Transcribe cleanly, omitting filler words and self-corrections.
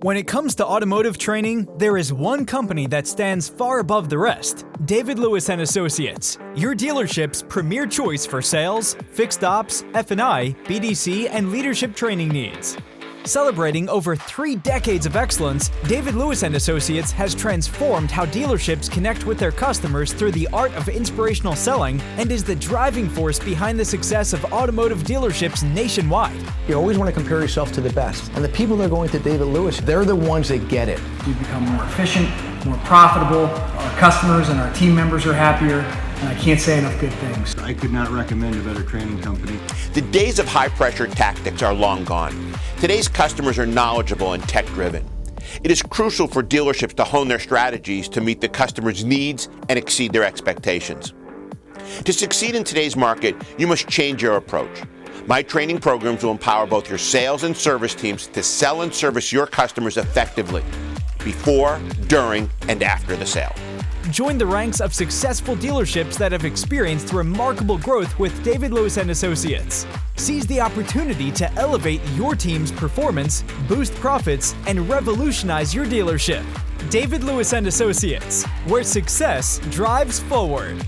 When it comes to automotive training, there is one company that stands far above the rest: David Lewis & Associates, your dealership's premier choice for sales, fixed ops, F&I, BDC, and leadership training needs. Celebrating over 3 decades of excellence, David Lewis & Associates has transformed how dealerships connect with their customers through the art of inspirational selling and is the driving force behind the success of automotive dealerships nationwide. You always want to compare yourself to the best, and the people that are going to David Lewis, they're the ones that get it. We've become more efficient, more profitable, our customers and our team members are happier, and I can't say enough good things. I could not recommend a better training company. The days of high-pressure tactics are long gone. Today's customers are knowledgeable and tech-driven. It is crucial for dealerships to hone their strategies to meet the customer's needs and exceed their expectations. To succeed in today's market, you must change your approach. My training programs will empower both your sales and service teams to sell and service your customers effectively, before, during, and after the sale. Join the ranks of successful dealerships that have experienced remarkable growth with David Lewis & Associates. Seize the opportunity to elevate your team's performance, boost profits, and revolutionize your dealership. David Lewis & Associates, where success drives forward.